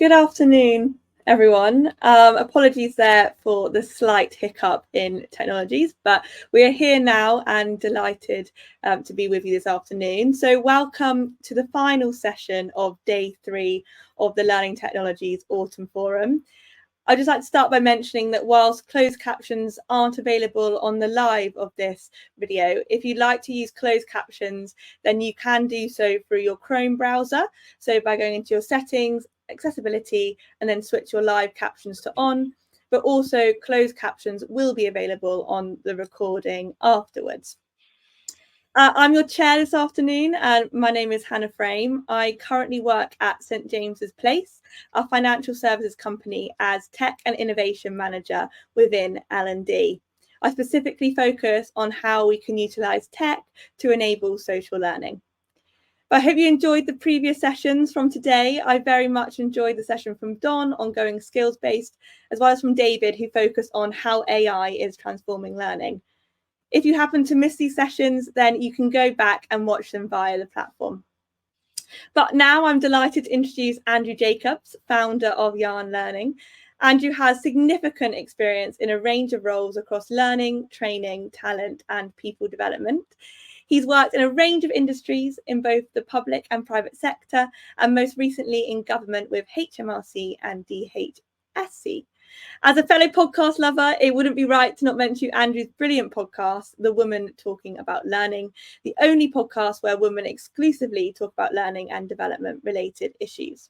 Good afternoon, everyone. Apologies there for the slight hiccup in technologies, but we are here now and delighted to be with you this afternoon. So welcome to the final session of day 3 of the Learning Technologies Autumn Forum. I'd just like to start by mentioning that whilst closed captions aren't available on the live of this video, if you'd like to use closed captions, then you can do so through your Chrome browser. So by going into your settings, accessibility, and then switch your live captions to on, but also closed captions will be available on the recording afterwards. I'm your chair this afternoon, and my name is Hannah Frame. I currently work at St James's Place, a financial services company, as Tech and Innovation Manager within L&D. I specifically focus on how we can utilise tech to enable social learning. But I hope you enjoyed the previous sessions from today. I very much enjoyed the session from Don on going skills-based, as well as from David, who focused on how AI is transforming learning. If you happen to miss these sessions, then you can go back and watch them via the platform. But now I'm delighted to introduce Andrew Jacobs, founder of Yarn Learning. Andrew has significant experience in a range of roles across learning, training, talent, and people development. He's worked in a range of industries in both the public and private sector, and most recently in government with HMRC and DHSC. As a fellow podcast lover, it wouldn't be right to not mention Andrew's brilliant podcast, The Woman Talking About Learning, the only podcast where women exclusively talk about learning and development related issues.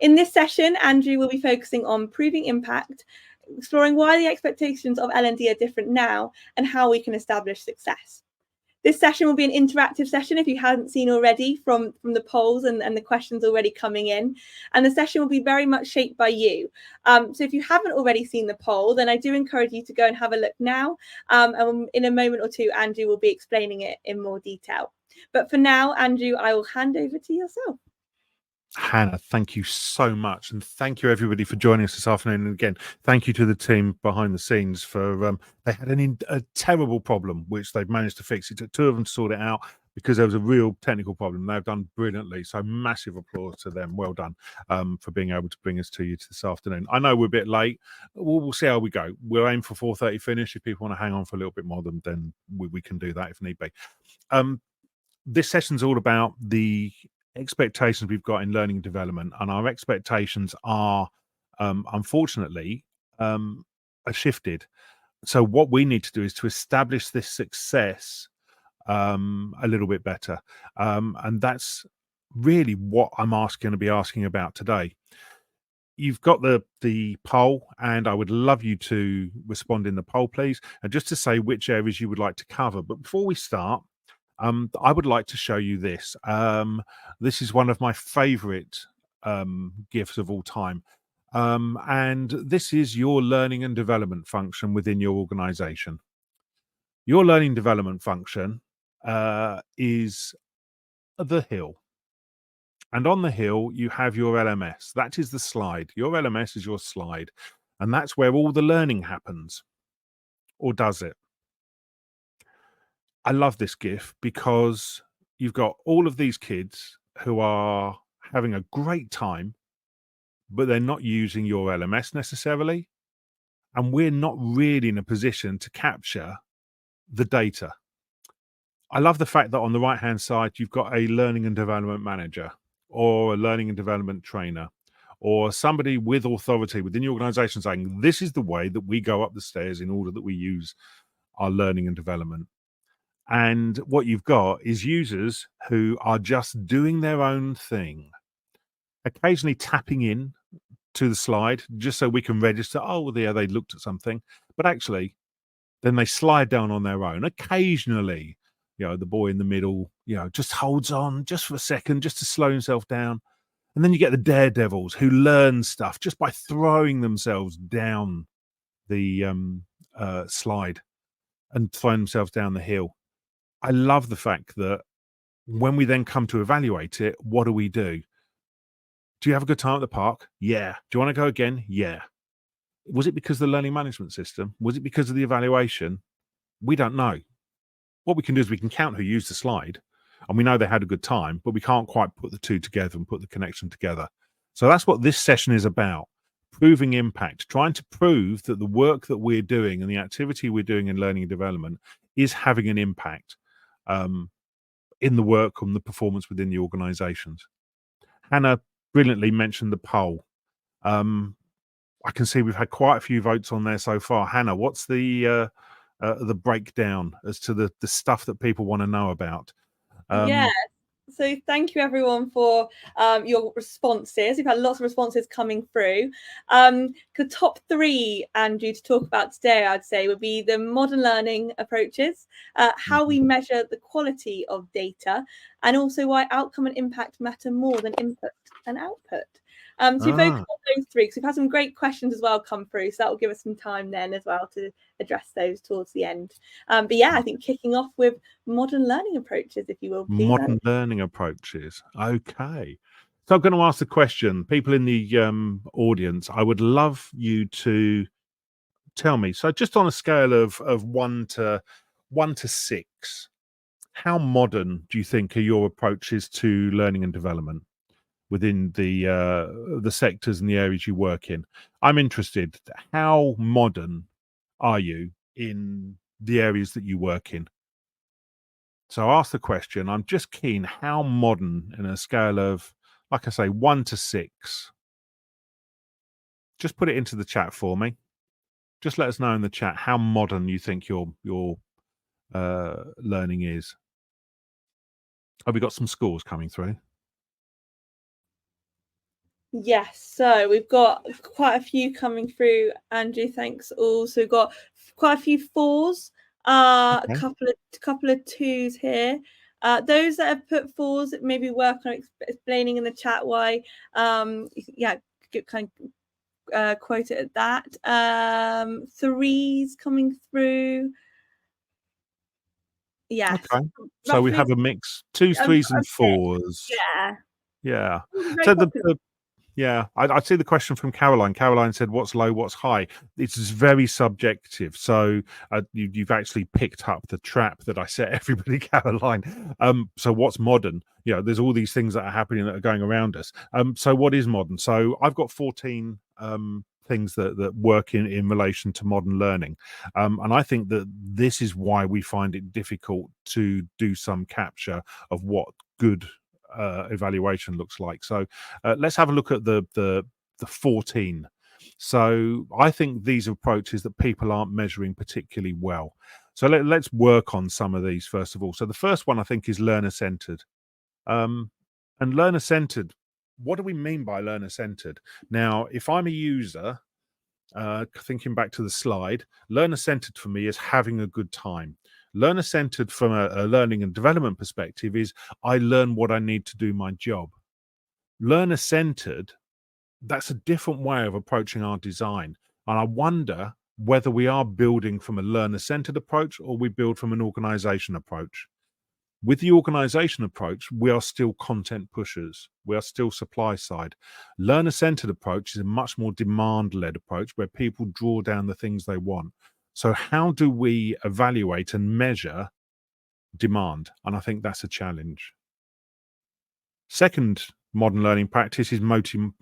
In this session, Andrew will be focusing on proving impact, exploring why the expectations of L&D are different now and how we can establish success. This session will be an interactive session, if you haven't seen already, from the polls and the questions already coming in. And the session will be very much shaped by you. So if you haven't already seen the poll, then I do encourage you to go and have a look now. And in a moment or two, Andrew will be explaining it in more detail. But for now, Andrew, I will hand over to yourself. Hannah, thank you so much. And thank you, everybody, for joining us this afternoon. And again, thank you to the team behind the scenes for, they had a terrible problem, which they've managed to fix. It took 2 of them to sort it out because there was a real technical problem. They've done brilliantly. So massive applause to them. Well done for being able to bring us to you this afternoon. I know we're a bit late. We'll see how we go. We'll aim for 4:30 finish. If people want to hang on for a little bit more, then we can do that if need be. This session's all about the expectations we've got in learning and development, and our expectations are unfortunately are shifted. So what we need to do is to establish this success a little bit better, and that's really what I'm going to be asking about today. You've got the poll, and I would love you to respond in the poll, please, and just to say which areas you would like to cover. But before we start, I would like to show you this. This is one of my favorite GIFs of all time. And this is your learning and development function within your organization. Your learning development function is the hill. And on the hill, you have your LMS. That is the slide. Your LMS is your slide. And that's where all the learning happens. Or does it? I love this GIF because you've got all of these kids who are having a great time, but they're not using your LMS necessarily. And we're not really in a position to capture the data. I love the fact that on the right-hand side, you've got a learning and development manager or a learning and development trainer or somebody with authority within the organization saying, this is the way that we go up the stairs in order that we use our learning and development. And what you've got is users who are just doing their own thing, occasionally tapping in to the slide just so we can register, oh, yeah, they looked at something. But actually, then they slide down on their own. Occasionally, the boy in the middle, just holds on just for a second, just to slow himself down. And then you get the daredevils who learn stuff just by throwing themselves down the slide and throwing themselves down the hill. I love the fact that when we then come to evaluate it, what do? Do you have a good time at the park? Yeah. Do you want to go again? Yeah. Was it because of the learning management system? Was it because of the evaluation? We don't know. What we can do is we can count who used the slide, and we know they had a good time, but we can't quite put the two together and put the connection together. So that's what this session is about. Proving impact, trying to prove that the work that we're doing and the activity we're doing in learning and development is having an impact in the work and the performance within the organizations. Hannah brilliantly mentioned the poll. I can see we've had quite a few votes on there so far. Hannah, what's the breakdown as to the stuff that people want to know about? Yeah. So thank you everyone for your responses. We've had lots of responses coming through. The top three, Andrew, to talk about today, I'd say, would be the modern learning approaches, how we measure the quality of data, and also why outcome and impact matter more than input and output. So we focus on those three because we've had some great questions as well come through. So that will give us some time then as well to address those towards the end. But yeah, I think kicking off with modern learning approaches, if you will, please. Modern learning approaches. Okay. So I'm going to ask the question. People in the audience, I would love you to tell me. So just on a scale of 1 to 6, how modern do you think are your approaches to learning and development within the sectors and the areas you work in? I'm interested. How modern are you in the areas that you work in? So ask the question. I'm just keen. How modern, in a scale of, like I say, 1 to 6? Just put it into the chat for me. Just let us know in the chat how modern you think your learning is. Have we got some scores coming through? Yes, so we've got quite a few coming through, Andrew. Thanks. Also, we've got quite a few 4s, a couple of 2s here. Those that have put 4s, maybe work on explaining in the chat why. Yeah, kind of quote it at that. 3s coming through. Yes. Okay. So we have a mix: 2s, 3s, and 4s. Yeah. Yeah. So yeah, I see the question from Caroline. Caroline said, "What's low? What's high?" It's very subjective. So you've actually picked up the trap that I set everybody, Caroline. So what's modern? There's all these things that are happening that are going around us. So what is modern? So I've got 14 things that work in relation to modern learning, and I think that this is why we find it difficult to do some capture of what good evaluation looks like. So let's have a look at the 14. So I think these are approaches that people aren't measuring particularly well. So let's work on some of these first of all. So the first one I think is learner-centered. And learner-centered, what do we mean by learner-centered? Now, if I'm a user, thinking back to the slide, learner-centered for me is having a good time. Learner-centered from a learning and development perspective is I learn what I need to do my job. Learner-centered, that's a different way of approaching our design. And I wonder whether we are building from a learner-centered approach or we build from an organization approach. With the organization approach, we are still content pushers. We are still supply side. Learner-centered approach is a much more demand-led approach where people draw down the things they want. So how do we evaluate and measure demand? And I think that's a challenge. Second modern learning practice is multimodal.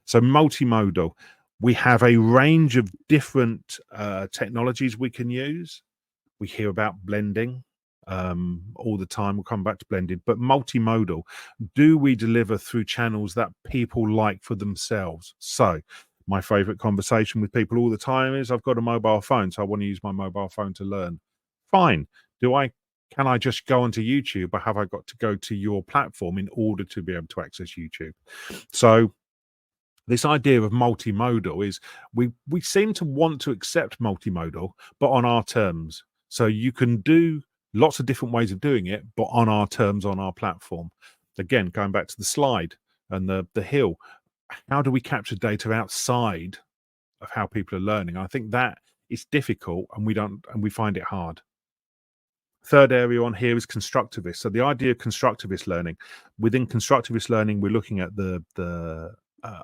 So multimodal. We have a range of different technologies we can use. We hear about blending all the time. We'll come back to blended, but multimodal. Do we deliver through channels that people like for themselves? So my favorite conversation with people all the time is I've got a mobile phone, so I want to use my mobile phone to learn. Fine. Can I just go onto YouTube, or have I got to go to your platform in order to be able to access YouTube? So this idea of multimodal is we seem to want to accept multimodal, but on our terms. So you can do lots of different ways of doing it, but on our terms, on our platform. Again, going back to the slide and the hill, how do we capture data outside of how people are learning? I think that is difficult, and we find it hard. Third area on here is constructivist. So the idea of constructivist learning. Within constructivist learning, we're looking at the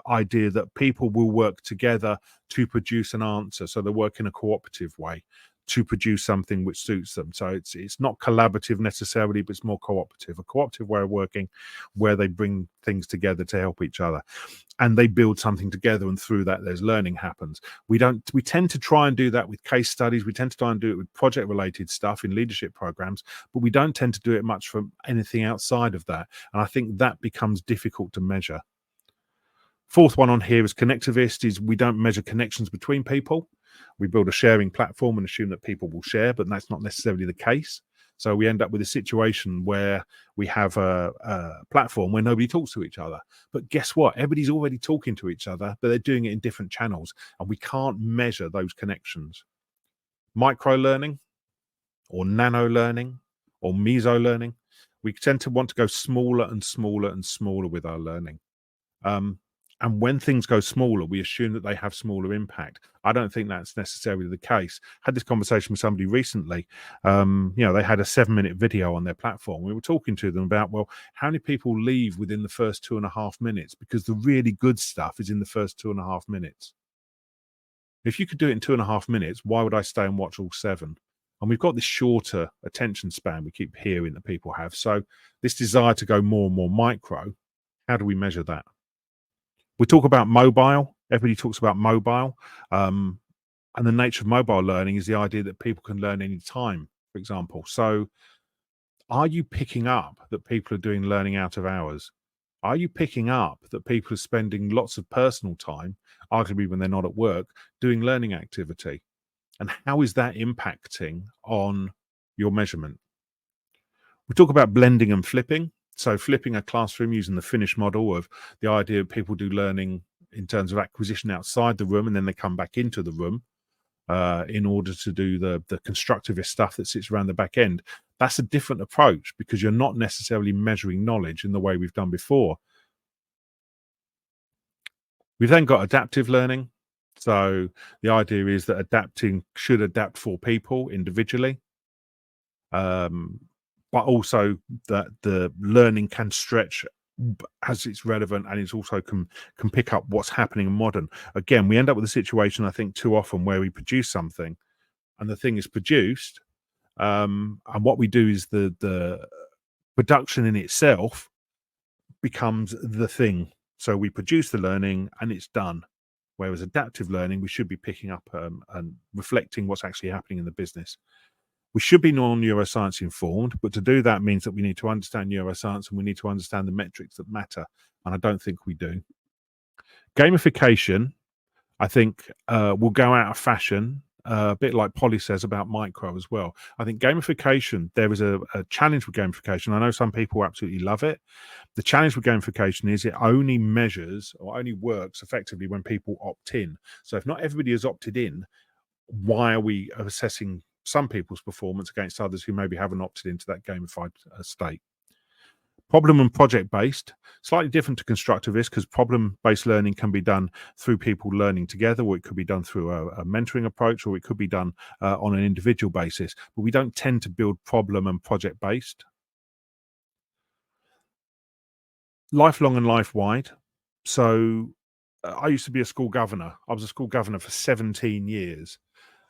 idea that people will work together to produce an answer. So they work in a cooperative way. to produce something which suits them. So it's not collaborative necessarily, but it's more cooperative, a cooperative way of working where they bring things together to help each other and they build something together, and through that there's learning happens. We tend to try and do that with case studies, we tend to try and do it with project related stuff in leadership programs, but we don't tend to do it much for anything outside of that, and I think that becomes difficult to measure. Fourth one on here is connectivist, is we don't measure connections between people. We build a sharing platform and assume that people will share, but that's not necessarily the case. So we end up with a situation where we have a platform where nobody talks to each other. But guess what? Everybody's already talking to each other, but they're doing it in different channels, and we can't measure those connections. Micro learning or nano learning or meso learning, we tend to want to go smaller and smaller and smaller with our learning. And when things go smaller, we assume that they have smaller impact. I don't think that's necessarily the case. I had this conversation with somebody recently. They had a 7-minute video on their platform. We were talking to them about, well, how many people leave within the first 2.5 minutes? Because the really good stuff is in the first 2.5 minutes. If you could do it in 2.5 minutes, why would I stay and watch all 7? And we've got this shorter attention span we keep hearing that people have. So this desire to go more and more micro, how do we measure that? We talk about mobile. Everybody talks about mobile. And the nature of mobile learning is the idea that people can learn any time, for example. So are you picking up that people are doing learning out of hours? Are you picking up that people are spending lots of personal time, arguably when they're not at work, doing learning activity? And how is that impacting on your measurement? We talk about blending and flipping. So flipping a classroom using the Finnish model of the idea of people do learning in terms of acquisition outside the room, and then they come back into the room in order to do the constructivist stuff that sits around the back end. That's a different approach because you're not necessarily measuring knowledge in the way we've done before. We've then got adaptive learning. So the idea is that adapting should adapt for people individually. But also that the learning can stretch as it's relevant, and it's also can pick up what's happening in modern. Again, we end up with a situation, I think, too often where we produce something and the thing is produced, and what we do is the production in itself becomes the thing. So we produce the learning and it's done. Whereas adaptive learning, we should be picking up and reflecting what's actually happening in the business. We should be non-neuroscience informed, but to do that means that we need to understand neuroscience and we need to understand the metrics that matter. And I don't think we do. Gamification, I think, will go out of fashion, a bit like Polly says about micro as well. I think gamification, there is a challenge with gamification. I know some people absolutely love it. The challenge with gamification is it only measures or only works effectively when people opt in. So if not everybody has opted in, why are we assessing some people's performance against others who maybe haven't opted into that gamified state? Problem and project based, slightly different to constructivist because problem based learning can be done through people learning together, or it could be done through a mentoring approach, or it could be done on an individual basis. But we don't tend to build problem and project based. Lifelong and life wide. So I used to be a school governor. I was a school governor for 17 years.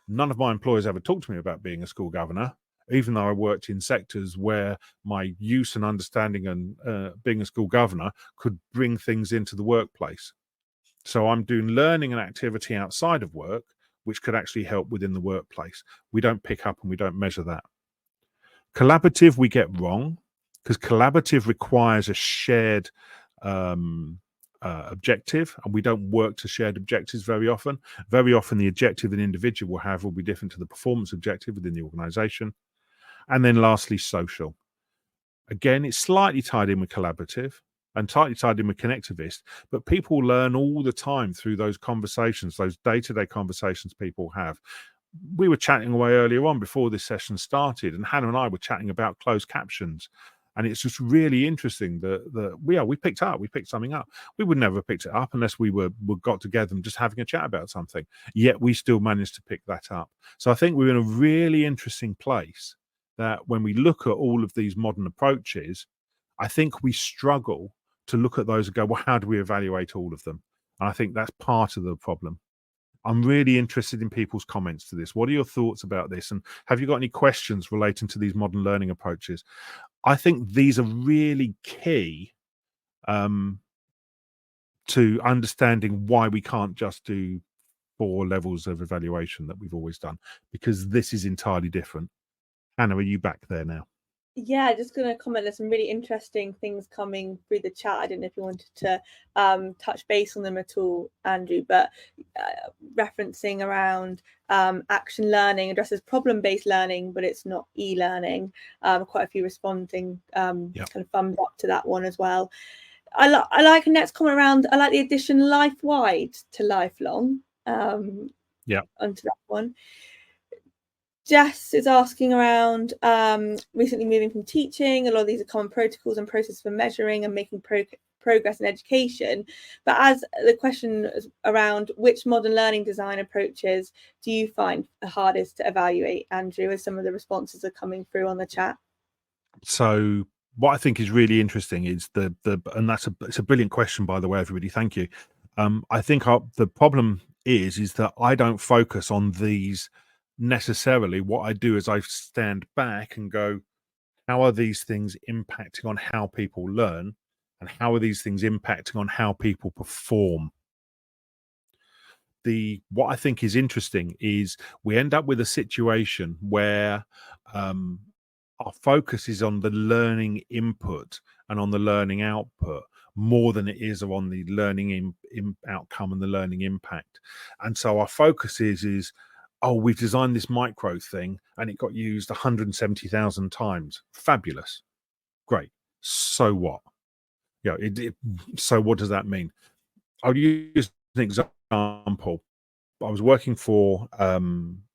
None of my employers ever talked to me about being a school governor, even though I worked in sectors where my use and understanding and being a school governor could bring things into the workplace. So I'm doing learning and activity outside of work, which could actually help within the workplace. We don't pick up and we don't measure that. Collaborative, we get wrong because collaborative requires a shared objective, and we don't work to shared objectives very often. Very often the objective an individual will have will be different to the performance objective within the organization. And then lastly, social. Again, it's slightly tied in with collaborative and tightly tied in with connectivist, but people learn all the time through those conversations, those day-to-day conversations people have. We were chatting away earlier on before this session started, and Hannah and I were chatting about closed captions. And it's just really interesting that we picked something up. We would never have picked it up unless we got together and just having a chat about something. Yet we still managed to pick that up. So I think we're in a really interesting place that when we look at all of these modern approaches, I think we struggle to look at those and go, well, how do we evaluate all of them? And I think that's part of the problem. I'm really interested in people's comments to this. What are your thoughts about this? And have you got any questions relating to these modern learning approaches? I think these are really key to understanding why we can't just do 4 levels of evaluation that we've always done, because this is entirely different. Hannah, are you back there now? Yeah, just going to comment. There's some really interesting things coming through the chat. I don't know if you wanted to touch base on them at all, Andrew, but referencing around action learning addresses problem-based learning, but it's not e-learning. Quite a few responding kind of thumbs up to that one as well. I like Annette's comment around, I like the addition life-wide to lifelong. Onto that one. Jess is asking around recently moving from teaching. A lot of these are common protocols and processes for measuring and making progress in education. But as the question is around which modern learning design approaches do you find the hardest to evaluate, Andrew, as some of the responses are coming through on the chat? So what I think is really interesting is and it's a brilliant question, by the way, everybody. Thank you. I think the problem is that I don't focus on these necessarily. What I do is I stand back and go, how are these things impacting on how people learn, and how are these things impacting on how people perform? What I think is interesting is we end up with a situation where our focus is on the learning input and on the learning output more than it is on the learning outcome and the learning impact. And so our focus is, oh, we've designed this micro thing and it got used 170,000 times. Fabulous. Great. So what? So what does that mean? I'll use an example. I was working for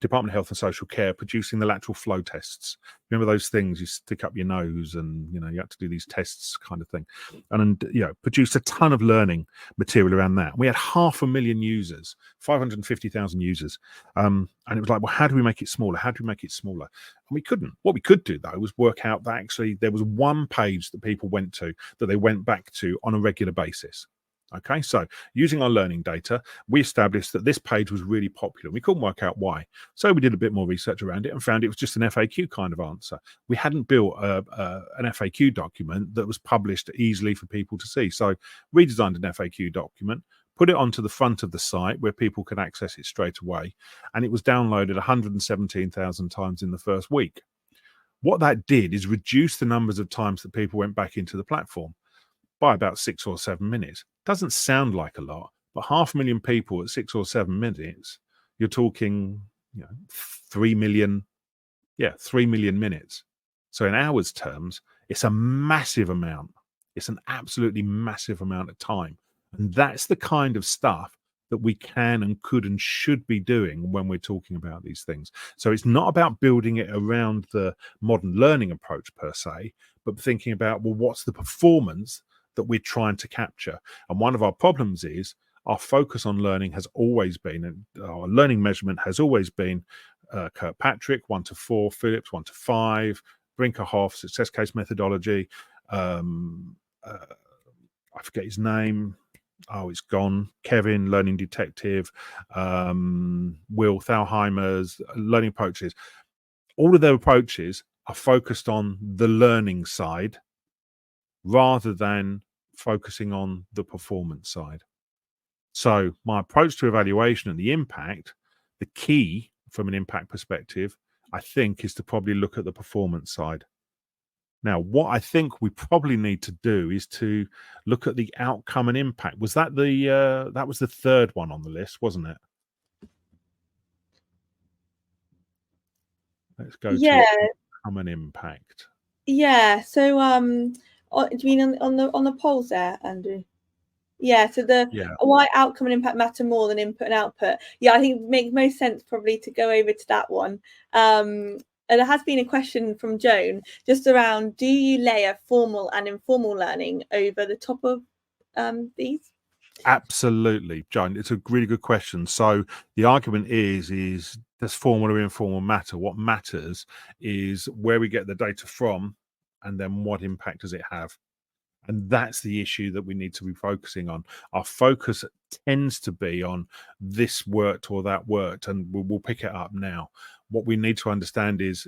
Department of Health and Social Care, producing the lateral flow tests. Remember those things you stick up your nose, and you have to do these tests, kind of thing. And produced a ton of learning material around that. We had 500,000 users, 550,000 users, and it was like, well, how do we make it smaller? How do we make it smaller? And we couldn't. What we could do though was work out that actually there was one page that people went to that they went back to on a regular basis. Okay, so using our learning data, we established that this page was really popular. We couldn't work out why. So we did a bit more research around it and found it was just an FAQ kind of answer. We hadn't built an FAQ document that was published easily for people to see. So redesigned an FAQ document, put it onto the front of the site where people could access it straight away. And it was downloaded 117,000 times in the first week. What that did is reduce the numbers of times that people went back into the platform by about 6 or 7 minutes. Doesn't sound like a lot, but 500,000 people at 6 or 7 minutes, you're talking 3 million, 3 million minutes. So in hours terms, it's a massive amount. It's an absolutely massive amount of time. And that's the kind of stuff that we can and could and should be doing when we're talking about these things. So it's not about building it around the modern learning approach per se, but thinking about, well, what's the performance that we're trying to capture? And one of our problems is our focus on learning has always been, and our learning measurement has always been Kirkpatrick 1 to 4, Phillips 1 to 5, Brinkerhoff success case methodology. I forget his name. Oh, it's gone. Kevin, learning detective, Will Thalheimer's learning approaches. All of their approaches are focused on the learning side rather than focusing on the performance side. So my approach to evaluation and the impact, the key from an impact perspective, I think, is to probably look at the performance side. Now, what I think we probably need to do is to look at the outcome and impact. Was that that was the third one on the list, wasn't it? Let's go to outcome and impact. Yeah. So, do you mean on the polls there, Andrew? Yeah. So why outcome and impact matter more than input and output? Yeah, I think it makes most sense probably to go over to that one. And there has been a question from Joan just around: do you layer formal and informal learning over the top of these? Absolutely, Joan. It's a really good question. So the argument is does formal or informal matter? What matters is where we get the data from, and then what impact does it have? And that's the issue that we need to be focusing on. Our focus tends to be on this worked or that worked, and we'll pick it up now. What we need to understand is,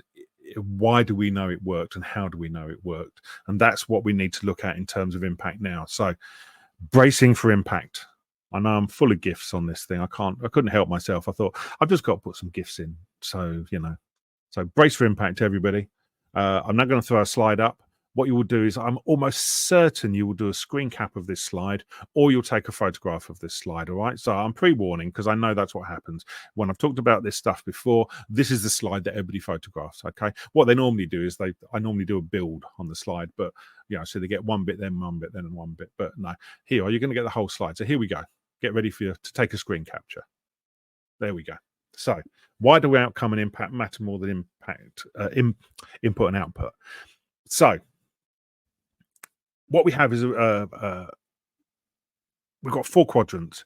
why do we know it worked and how do we know it worked? And that's what we need to look at in terms of impact now. So bracing for impact. I know I'm full of gifts on this thing. I couldn't help myself. I thought I've just got to put some gifts in. So, so brace for impact, everybody. I'm not going to throw a slide up. What you will do is, I'm almost certain you will do a screen cap of this slide, or you'll take a photograph of this slide. All right. So I'm pre-warning, because I know that's what happens when I've talked about this stuff before. This is the slide that everybody photographs. Okay. What they normally do is I normally do a build on the slide, but so they get one bit, then one bit, then one bit. But no, here you're going to get the whole slide. So here we go. Get ready for you to take a screen capture. There we go. So why do outcome and impact matter more than impact, input and output? So what we have is we've got 4 quadrants: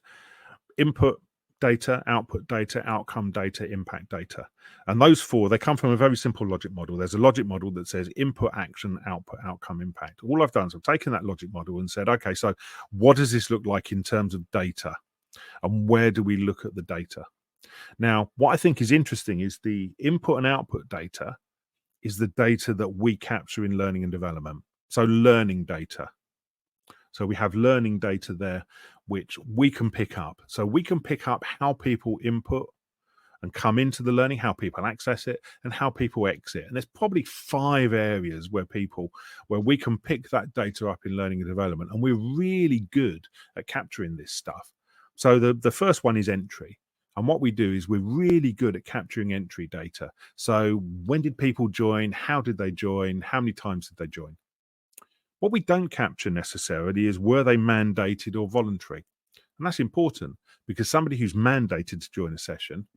input data, output data, outcome data, impact data. And those 4, they come from a very simple logic model. There's a logic model that says input, action, output, outcome, impact. All I've done is I've taken that logic model and said, okay, so what does this look like in terms of data? And where do we look at the data? Now, what I think is interesting is the input and output data is the data that we capture in learning and development. So learning data. So we have learning data there, which we can pick up. So we can pick up how people input and come into the learning, how people access it, and how people exit. And there's probably 5 areas where we can pick that data up in learning and development. And we're really good at capturing this stuff. So the first one is entry. And what we do is we're really good at capturing entry data. So when did people join? How did they join? How many times did they join? What we don't capture necessarily is, were they mandated or voluntary? And that's important, because somebody who's mandated to join a session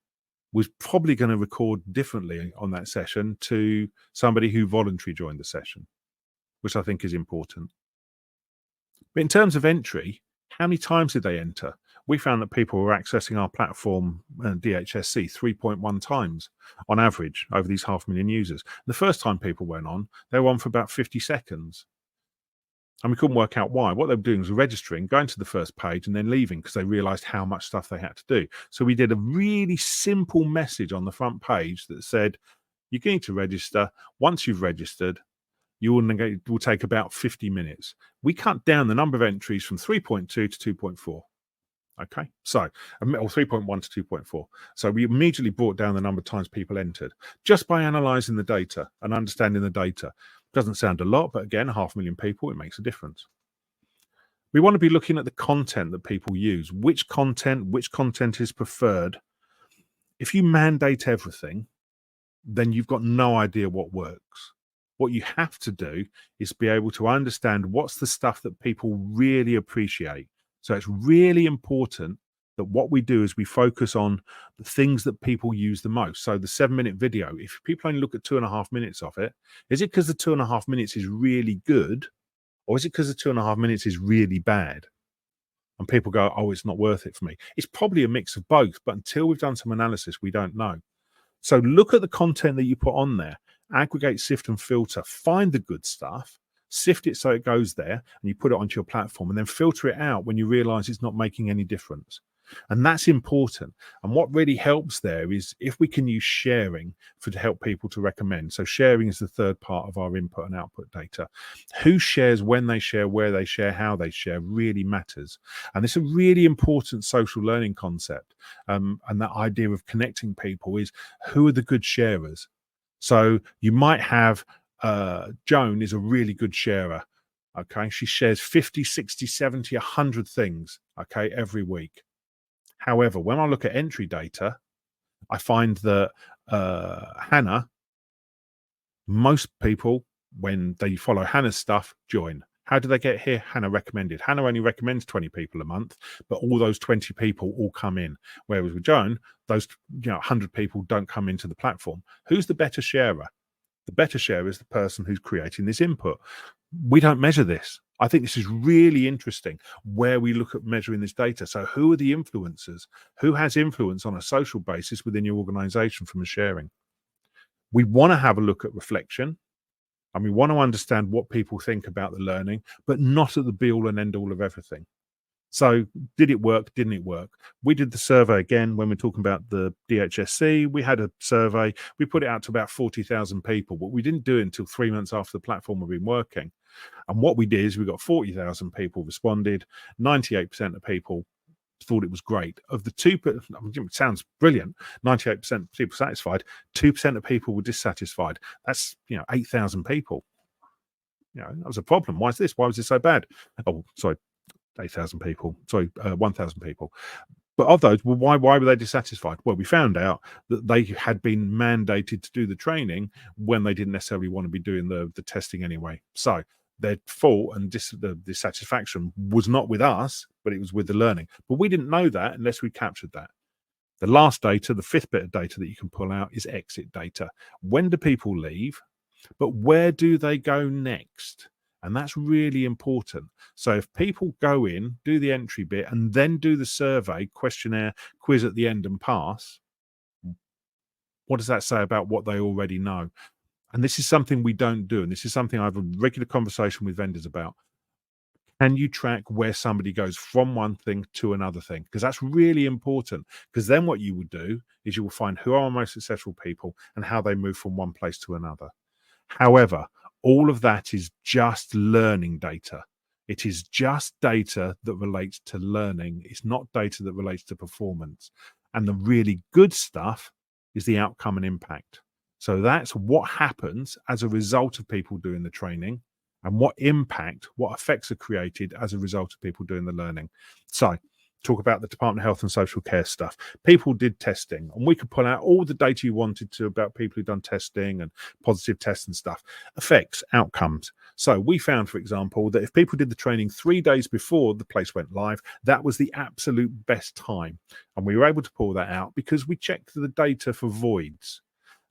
was probably going to record differently on that session to somebody who voluntarily joined the session, which I think is important. But in terms of entry, how many times did they enter? We found that people were accessing our platform, DHSC, 3.1 times on average over these 500,000 users. The first time people went on, they were on for about 50 seconds. And we couldn't work out why. What they were doing was registering, going to the first page, and then leaving, because they realized how much stuff they had to do. So we did a really simple message on the front page that said, you're going to register. Once you've registered, it will take about 50 minutes. We cut down the number of entries from 3.2 to 2.4. Okay, so, or 3.1 to 2.4. So we immediately brought down the number of times people entered just by analyzing the data and understanding the data. Doesn't sound a lot, but again, 500,000 people, it makes a difference. We want to be looking at the content that people use. Which content is preferred? If you mandate everything, then you've got no idea what works. What you have to do is be able to understand what's the stuff that people really appreciate. So it's really important that what we do is we focus on the things that people use the most. So the 7-minute video, if people only look at 2.5 minutes of it, is it because the 2.5 minutes is really good, or is it because the 2.5 minutes is really bad? And people go, oh, it's not worth it for me. It's probably a mix of both, but until we've done some analysis, we don't know. So look at the content that you put on there, aggregate, sift and filter, find the good stuff, sift it so it goes there, and you put it onto your platform, and then filter it out when you realize it's not making any difference. And that's important. And what really helps there is if we can use sharing to help people to recommend. So sharing is the third part of our input and output data. Who shares, when they share, where they share, how they share really matters. And it's a really important social learning concept. And that idea of connecting people is, who are the good sharers? So you might have Joan is a really good sharer. Okay. She shares 50, 60, 70, 100 things, okay, every week. However, when I look at entry data, I find that Hannah, most people, when they follow Hannah's stuff, join. How do they get here? Hannah recommended. Hannah only recommends 20 people a month, but all those 20 people all come in. Whereas with Joan, those 100 people don't come into the platform. Who's the better sharer? The better sharer is the person who's creating this input. We don't measure this. I think this is really interesting where we look at measuring this data. So who are the influencers? Who has influence on a social basis within your organization from the sharing? We want to have a look at reflection. And we want to understand what people think about the learning, but not at the be all and end all of everything. So did it work? Didn't it work? We did the survey again when we're talking about the DHSC. We had a survey. We put it out to about 40,000 people, but we didn't do it until 3 months after the platform had been working. And what we did is we got 40,000 people responded. 98% of people thought it was great. Of the two, it sounds brilliant. 98% people satisfied. 2% of people were dissatisfied. That's 8,000 people. That was a problem. Why is this? Why was this so bad? Oh, sorry, 8,000 people. Sorry, 1,000 people. But of those, well, why were they dissatisfied? Well, we found out that they had been mandated to do the training when they didn't necessarily want to be doing the testing anyway. So their fault and the dissatisfaction was not with us, but it was with the learning. But we didn't know that unless we captured that. The last data, the fifth bit of data that you can pull out is exit data. When do people leave? But where do they go next? And that's really important. So if people go in, do the entry bit, and then do the survey, questionnaire, quiz at the end and pass, what does that say about what they already know? And this is something we don't do. And this is something I have a regular conversation with vendors about. Can you track where somebody goes from one thing to another thing? Because that's really important. Because then what you would do is you will find who are our most successful people and how they move from one place to another. However, all of that is just learning data. It is just data that relates to learning. It's not data that relates to performance. And the really good stuff is the outcome and impact. So that's what happens as a result of people doing the training and what impact, what effects are created as a result of people doing the learning. So talk about the Department of Health and Social Care stuff. People did testing, and we could pull out all the data you wanted to about people who've done testing and positive tests and stuff. Effects, outcomes. So we found, for example, that if people did the training 3 days before the place went live, that was the absolute best time. And we were able to pull that out because we checked the data for voids.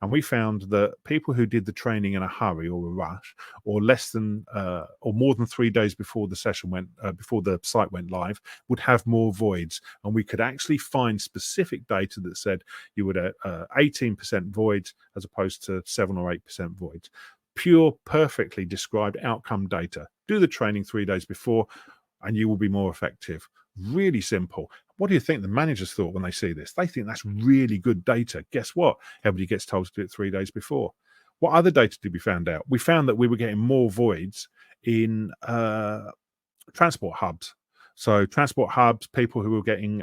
And we found that people who did the training in a hurry or a rush, or less than, or more than 3 days before the session before the site went live, would have more voids. And we could actually find specific data that said you would 18% voids as opposed to 7 or 8% voids. Pure, perfectly described outcome data. Do the training 3 days before, and you will be more effective. Really simple. What do you think the managers thought when they see this? They think that's really good data. Guess what? Everybody gets told to do it 3 days before. What other data did we find out? We found that we were getting more voids in transport hubs. So transport hubs, people who were getting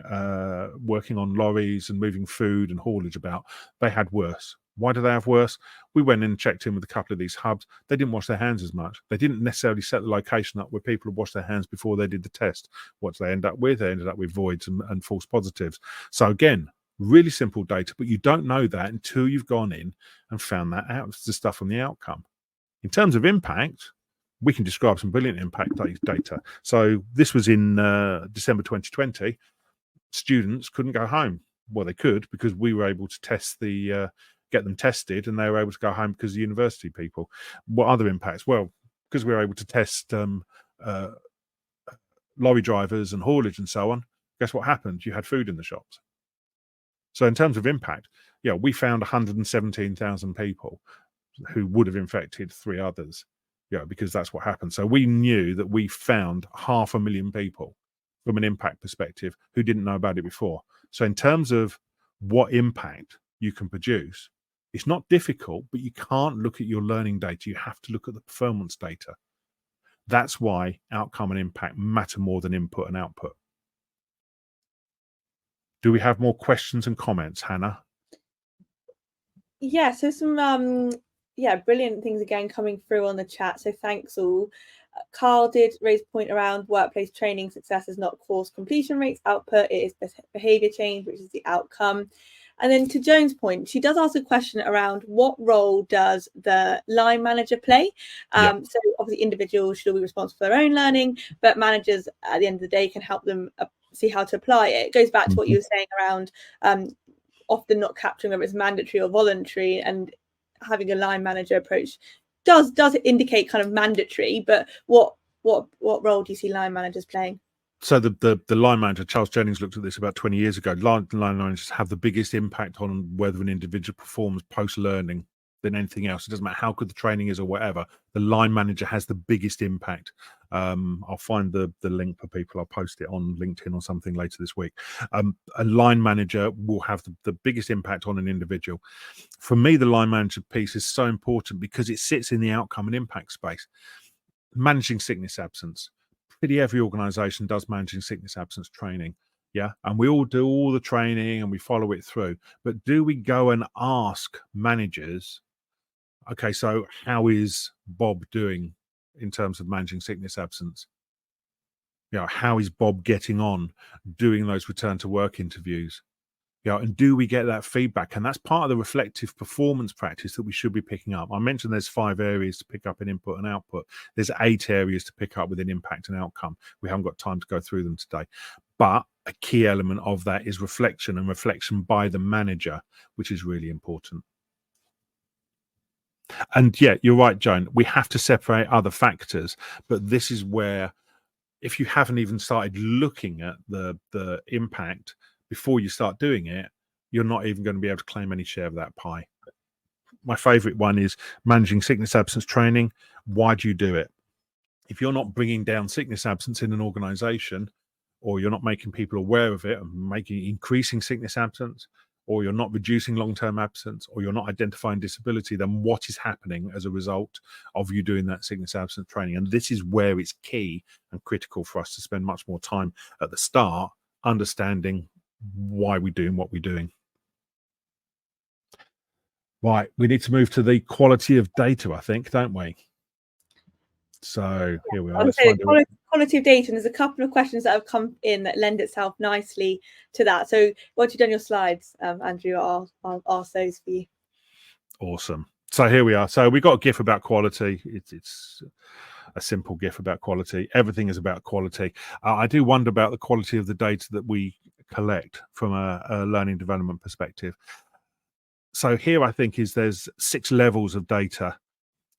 working on lorries and moving food and haulage about, they had worse. Why do they have worse? We went in and checked in with a couple of these hubs. They didn't wash their hands as much. They didn't necessarily set the location up where people had washed their hands before they did the test. What did they end up with? They ended up with voids and false positives. So again, really simple data, but you don't know that until you've gone in and found that out. It's the stuff on the outcome. In terms of impact, we can describe some brilliant impact data. So this was in December 2020. Students couldn't go home. Well, they could because we were able to get them tested, and they were able to go home because of university people. What other impacts? Well, because we were able to test lorry drivers and haulage and so on, guess what happened? You had food in the shops. So in terms of impact, we found 117,000 people who would have infected 3 others, because that's what happened. So we knew that we found 500,000 people from an impact perspective who didn't know about it before. So in terms of what impact you can produce, it's not difficult, but you can't look at your learning data. You have to look at the performance data. That's why outcome and impact matter more than input and output. Do we have more questions and comments, Hannah? Yeah, so some brilliant things again coming through on the chat. So thanks all. Carl did raise a point around workplace training success is not course completion rates output, it is behavior change, which is the outcome. And then to Joan's point, she does ask a question around what role does the line manager play? So obviously individuals should all be responsible for their own learning, but managers at the end of the day can help them see how to apply it. It goes back to what you were saying around often not capturing whether it's mandatory or voluntary, and having a line manager approach does indicate kind of mandatory, but what role do you see line managers playing? So the line manager, Charles Jennings, looked at this about 20 years ago. Line managers have the biggest impact on whether an individual performs post-learning. than anything else. It doesn't matter how good the training is or whatever. The line manager has the biggest impact. I'll find the link for people. I'll post it on LinkedIn or something later this week. A line manager will have the biggest impact on an individual. For me, the line manager piece is so important because it sits in the outcome and impact space. Managing sickness absence. Pretty every organization does managing sickness absence training. Yeah. And we all do all the training and we follow it through. But do we go and ask managers, okay, so how is Bob doing in terms of managing sickness absence? You know, how is Bob getting on doing those return to work interviews? You know, and do we get that feedback? And that's part of the reflective performance practice that we should be picking up. I mentioned there's 5 areas to pick up in input and output. There's 8 areas to pick up within impact and outcome. We haven't got time to go through them today. But a key element of that is reflection, and reflection by the manager, which is really important. And yeah, you're right, Joan. We have to separate other factors, but this is where, if you haven't even started looking at the impact before you start doing it, you're not even going to be able to claim any share of that pie. My favorite one is managing sickness absence training. Why do you do it? If you're not bringing down sickness absence in an organization, or you're not making people aware of it and increasing sickness absence, or you're not reducing long-term absence, or you're not identifying disability, then what is happening as a result of you doing that sickness absence training? And this is where it's key and critical for us to spend much more time at the start understanding why we're doing what we're doing. Right, we need to move to the quality of data, I think, don't we? So here we are. Quality of data, and there's a couple of questions that have come in that lend itself nicely to that. So once you've done your slides, Andrew, I'll ask those for you. Awesome. So here we are. So we got a GIF about quality. It's a simple GIF about quality. Everything is about quality. I do wonder about the quality of the data that we collect from a learning development perspective. So here I think there's 6 levels of data: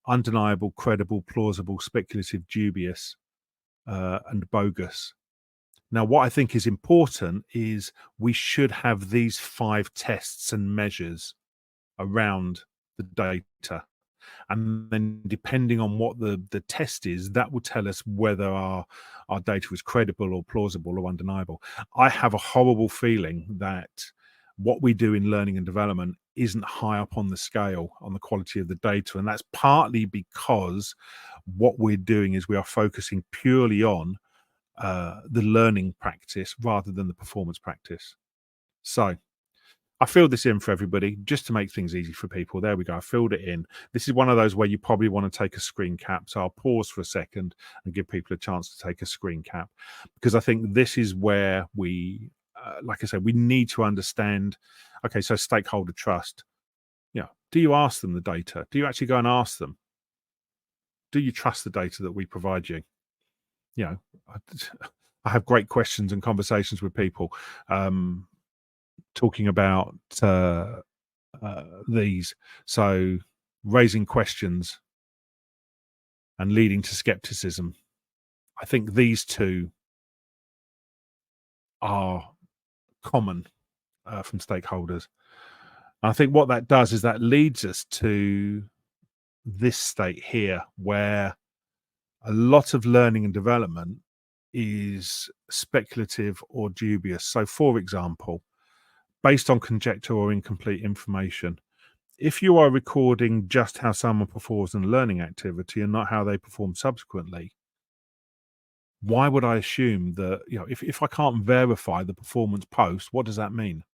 undeniable, credible, plausible, speculative, dubious, and bogus. Now, what I think is important is we should have these 5 tests and measures around the data. And then depending on what the test is, that will tell us whether our data is credible or plausible or undeniable. I have a horrible feeling that what we do in learning and development isn't high up on the scale on the quality of the data. And that's partly because what we're doing is we are focusing purely on the learning practice rather than the performance practice. So I filled this in for everybody just to make things easy for people. There we go. I filled it in. This is one of those where you probably want to take a screen cap. So I'll pause for a second and give people a chance to take a screen cap, because I think this is where we, like I said, we need to understand, okay, so stakeholder trust. You know, do you ask them the data? Do you actually go and ask them? Do you trust the data that we provide you? You know, I have great questions and conversations with people talking about these. So raising questions and leading to skepticism. I think these 2 are common from stakeholders. And I think what that does is that leads us to this state here, where a lot of learning and development is speculative or dubious. So, for example, based on conjecture or incomplete information, if you are recording just how someone performs in a learning activity and not how they perform subsequently, why would I assume that, you know, if I can't verify the performance post, what does that mean?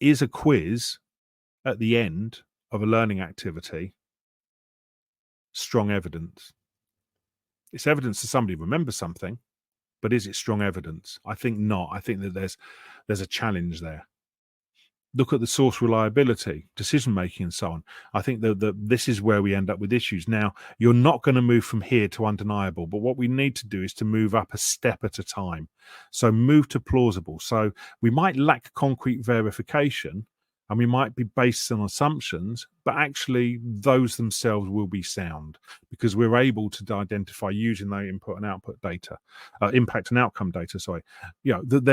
Is a quiz at the end of a learning activity strong evidence? It's evidence that somebody remembers something, but is it strong evidence? I think not. I think that there's a challenge there. Look at the source reliability, decision making, and so on. I think that this is where we end up with issues. Now, you're not going to move from here to undeniable, but what we need to do is to move up a step at a time. So move to plausible. So we might lack concrete verification, and we might be based on assumptions, but actually those themselves will be sound, because we're able to identify, using the input and output data, impact and outcome data. Sorry, you know, that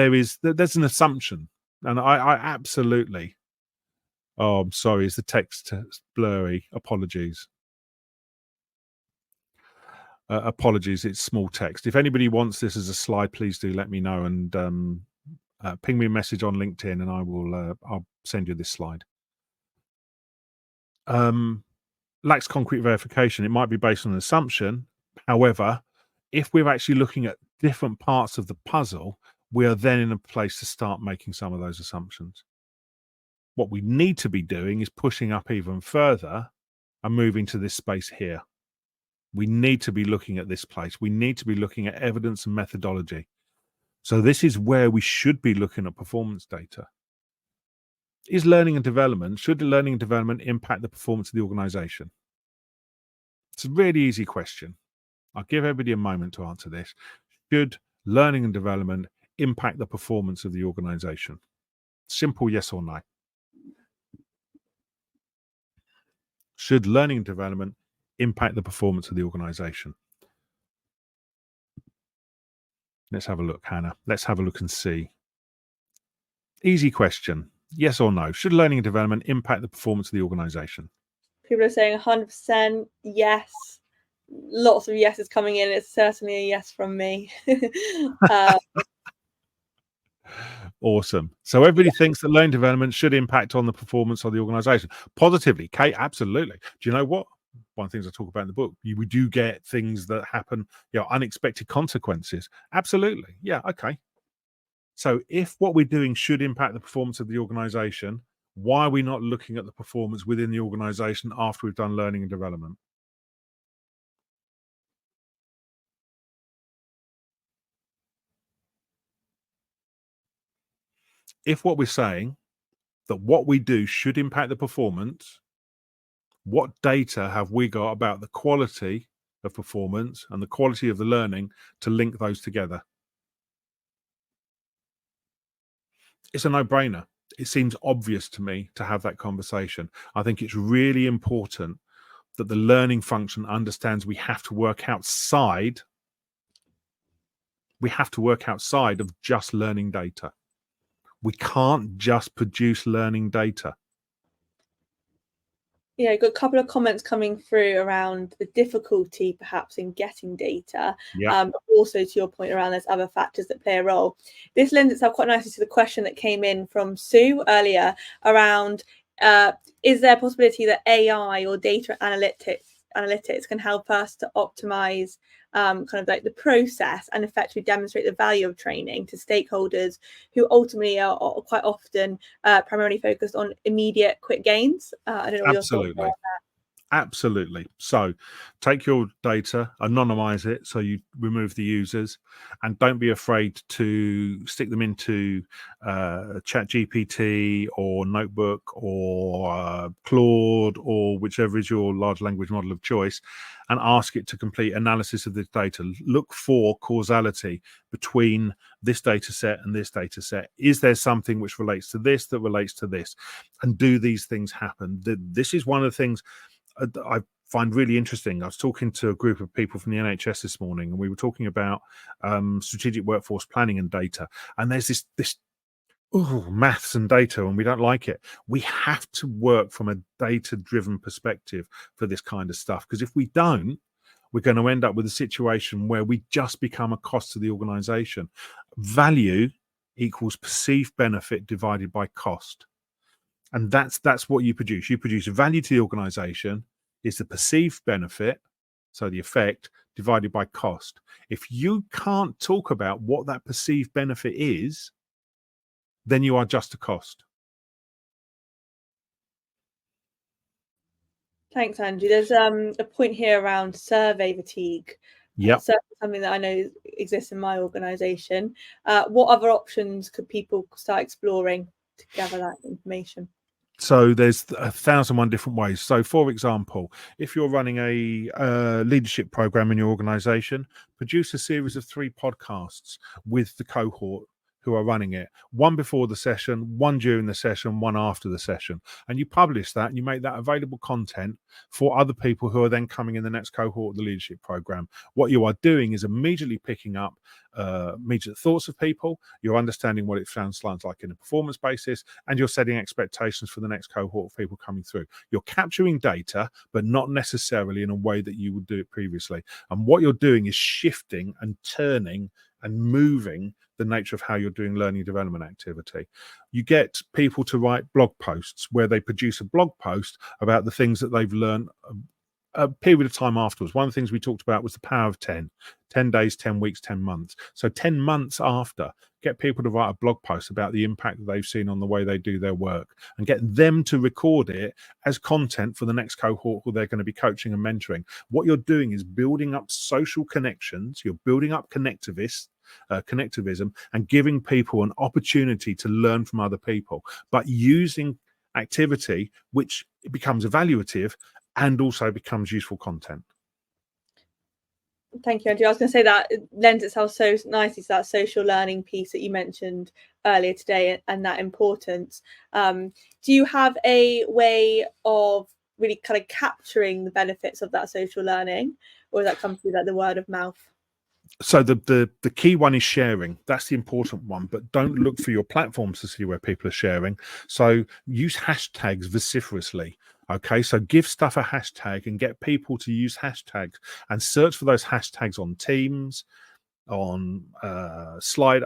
there's an assumption. And I absolutely Oh, I'm sorry. Is the text blurry? Apologies. Apologies. It's small text. If anybody wants this as a slide, please do let me know, and ping me a message on LinkedIn, and I'll send you this slide. Lacks concrete verification. It might be based on an assumption. However, if we're actually looking at different parts of the puzzle, we are then in a place to start making some of those assumptions. What we need to be doing is pushing up even further and moving to this space here. We need to be looking at this place. We need to be looking at evidence and methodology. So this is where we should be looking at performance data. Should learning and development impact the performance of the organization? It's a really easy question. I'll give everybody a moment to answer this. Should learning and development impact the performance of the organization? Simple yes or no. Should learning and development impact the performance of the organization? Let's have a look, Hannah. Let's have a look and see. Easy question. Yes or no? Should learning and development impact the performance of the organization? People are saying 100% yes. Lots of yeses coming in. It's certainly a yes from me. Awesome. So everybody thinks that learning development should impact on the performance of the organization positively. Kate, absolutely. Do you know what? One of the things I talk about in the book, we do get things that happen, unexpected consequences. Absolutely. Yeah. Okay. So if what we're doing should impact the performance of the organization, why are we not looking at the performance within the organization after we've done learning and development? If what we're saying that what we do should impact the performance, what data have we got about the quality of performance and the quality of the learning to link those together? It's a no-brainer. It seems obvious to me to have that conversation. I think it's really important that the learning function understands we have to work outside of just learning data. We can't just produce learning data. Yeah, got a couple of comments coming through around the difficulty perhaps in getting data. But also to your point around there's other factors that play a role. This lends itself quite nicely to the question that came in from Sue earlier around is there a possibility that AI or data analytics can help us to optimize kind of like the process and effectively demonstrate the value of training to stakeholders who ultimately are quite often primarily focused on immediate quick gains. I don't know what your thoughts are on that. Absolutely. So take your data, anonymize it so you remove the users, and don't be afraid to stick them into ChatGPT or Notebook or Claude or whichever is your large language model of choice, and ask it to complete analysis of this data. Look for causality between this data set and this data set. Is there something which relates to this that relates to this? And do these things happen? This is one of the things I find really interesting. I was talking to a group of people from the NHS this morning, and we were talking about strategic workforce planning and data. And there's this maths and data, and we don't like it. We have to work from a data-driven perspective for this kind of stuff, because if we don't, we're going to end up with a situation where we just become a cost to the organization. Value equals perceived benefit divided by cost. And that's what you produce. You produce value to the organization is the perceived benefit, so the effect, divided by cost. If you can't talk about what that perceived benefit is, then you are just a cost. Thanks, Andrew. There's a point here around survey fatigue. Yeah. Something that I know exists in my organization. What other options could people start exploring to gather that information? So there's 1,001 different ways. So, for example, if you're running a leadership program in your organization, produce a series of 3 podcasts with the cohort who are running it, one before the session, one during the session, one after the session. And you publish that and you make that available content for other people who are then coming in the next cohort of the leadership program. What you are doing is immediately picking up immediate thoughts of people. You're understanding what it sounds like in a performance basis, and you're setting expectations for the next cohort of people coming through. You're capturing data, but not necessarily in a way that you would do it previously. And what you're doing is shifting and turning and moving the nature of how you're doing learning development activity. You get people to write blog posts where they produce a blog post about the things that they've learned a period of time afterwards. One of the things we talked about was the power of 10 days, 10 weeks, 10 months. So 10 months after, get people to write a blog post about the impact that they've seen on the way they do their work, and get them to record it as content for the next cohort who they're going to be coaching and mentoring. What you're doing is building up social connections. You're building up connectivism, and giving people an opportunity to learn from other people, but using activity which becomes evaluative and also becomes useful content. Thank you, Andrew. I was going to say that it lends itself so nicely to that social learning piece that you mentioned earlier today, and that importance. Do you have a way of really kind of capturing the benefits of that social learning, or does that come through like the word of mouth? So the key one is sharing. That's the important one, but don't look for your platforms to see where people are sharing. So use hashtags vociferously. Okay, so give stuff a hashtag and get people to use hashtags and search for those hashtags on Teams, on Slack,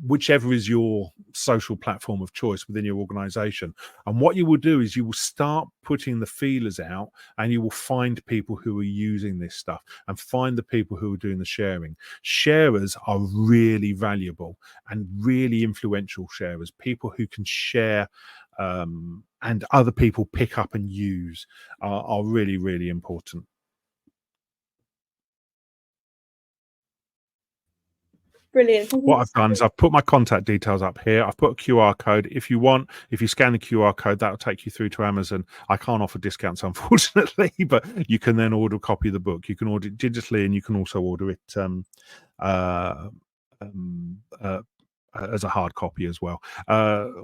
whichever is your social platform of choice within your organization. And what you will do is you will start putting the feelers out, and you will find people who are using this stuff and find the people who are doing the sharing. Sharers are really valuable and really influential sharers, people who can share and other people pick up and use are really, really important. Brilliant. What I've done is I've put my contact details up here. I've put a QR code. If you want, if you scan the QR code, that'll take you through to Amazon. I can't offer discounts, unfortunately, but you can then order a copy of the book. You can order it digitally, and you can also order it as a hard copy as well.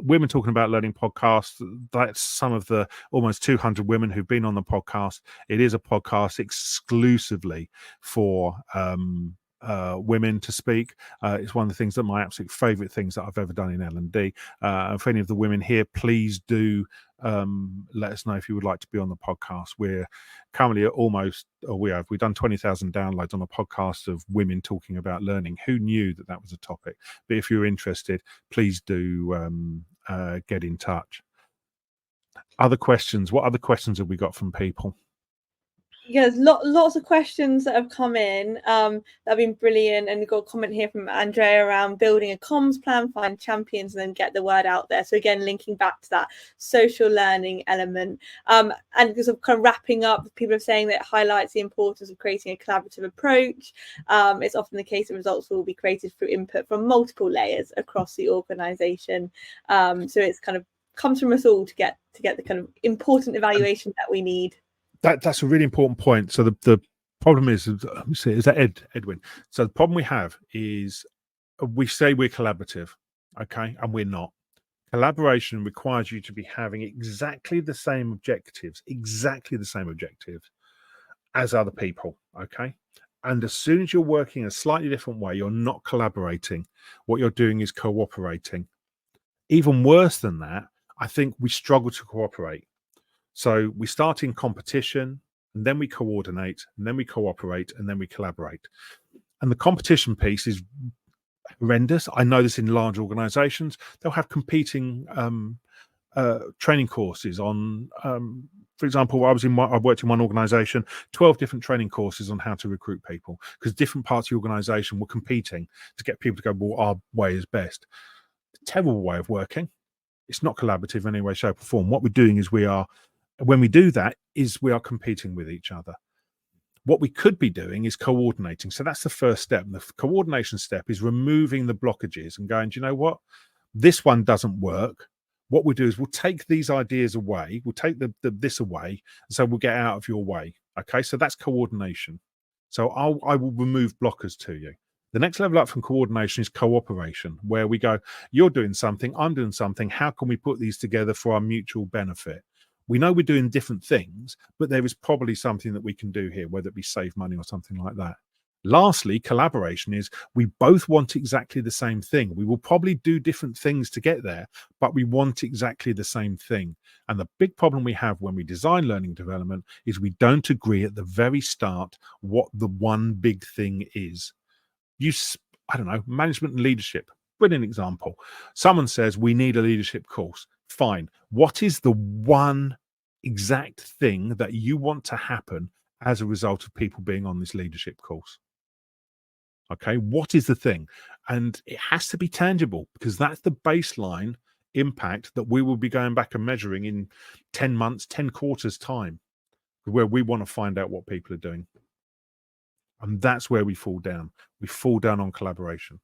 Women Talking About Learning podcast. That's some of the almost 200 women who've been on the podcast. It is a podcast exclusively for women to speak. It's one of the things that my absolute favorite things that I've ever done in L&D. For any of the women here, please do let us know if you would like to be on the podcast. We're currently at we've done 20,000 downloads on a podcast of women talking about learning. Who knew that was a topic? But if you're interested, please do get in touch. Other questions? What other questions have we got from people? Yes, lots of questions that have come in that have been brilliant, and we've got a comment here from Andrea around building a comms plan, find champions, and then get the word out there. So again, linking back to that social learning element, and sort of kind of wrapping up, people are saying that it highlights the importance of creating a collaborative approach. It's often the case that results will be created through input from multiple layers across the organisation. So it's kind of comes from us all to get the kind of important evaluation that we need. That's a really important point. So the problem is that Edwin. So the problem we have is we say we're collaborative, okay, and we're not. Collaboration requires you to be having exactly the same objectives as other people, okay? And as soon as you're working a slightly different way, you're not collaborating. What you're doing is cooperating. Even worse than that, I think we struggle to cooperate. So we start in competition, and then we coordinate, and then we cooperate, and then we collaborate. And the competition piece is horrendous. I know this in large organizations. They'll have competing training courses on, for example, I worked in one organization, 12 different training courses on how to recruit people, because different parts of the organization were competing to get people to go, well, our way is best. Terrible way of working. It's not collaborative in any way, shape, or form. What we're doing is when we do that, we are competing with each other. What we could be doing is coordinating. So that's the first step. And the coordination step is removing the blockages and going, do you know what? This one doesn't work. What we'll do is we'll take these ideas away. We'll take this away. So we'll get out of your way. Okay. So that's coordination. So I will remove blockers to you. The next level up from coordination is cooperation, where we go, you're doing something, I'm doing something. How can we put these together for our mutual benefit? We know we're doing different things, but there is probably something that we can do here, whether it be save money or something like that. Lastly, collaboration is we both want exactly the same thing. We will probably do different things to get there, but we want exactly the same thing. And the big problem we have when we design learning development is we don't agree at the very start what the one big thing is. I don't know, management and leadership. Brilliant example. Someone says we need a leadership course. Fine. What is the one exact thing that you want to happen as a result of people being on this leadership course? Okay, what is the thing? And it has to be tangible, because that's the baseline impact that we will be going back and measuring in 10 months, 10 quarters time, where we want to find out what people are doing. And that's where we fall down. We fall down on collaboration.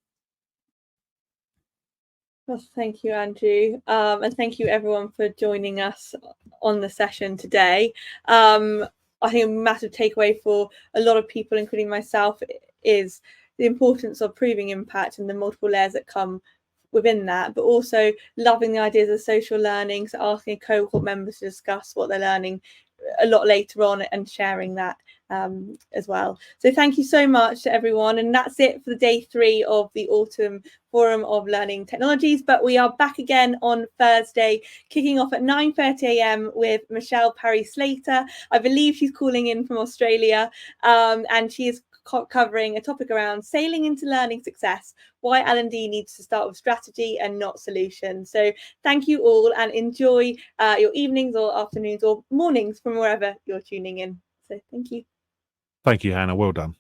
Well, thank you, Andrew. And thank you, everyone, for joining us on the session today. I think a massive takeaway for a lot of people, including myself, is the importance of proving impact and the multiple layers that come within that, but also loving the ideas of social learning. So asking cohort members to discuss what they're learning a lot later on and sharing that as well. So thank you so much to everyone. And that's it for the day 3 of the Autumn Forum of Learning Technologies. But we are back again on Thursday, kicking off at 9:30 a.m. with Michelle Parry-Slater. I believe she's calling in from Australia, and she is covering a topic around sailing into learning success, why L&D needs to start with strategy and not solutions. So thank you all, and enjoy your evenings or afternoons or mornings from wherever you're tuning in. So thank you. Thank you, Hannah. Well done.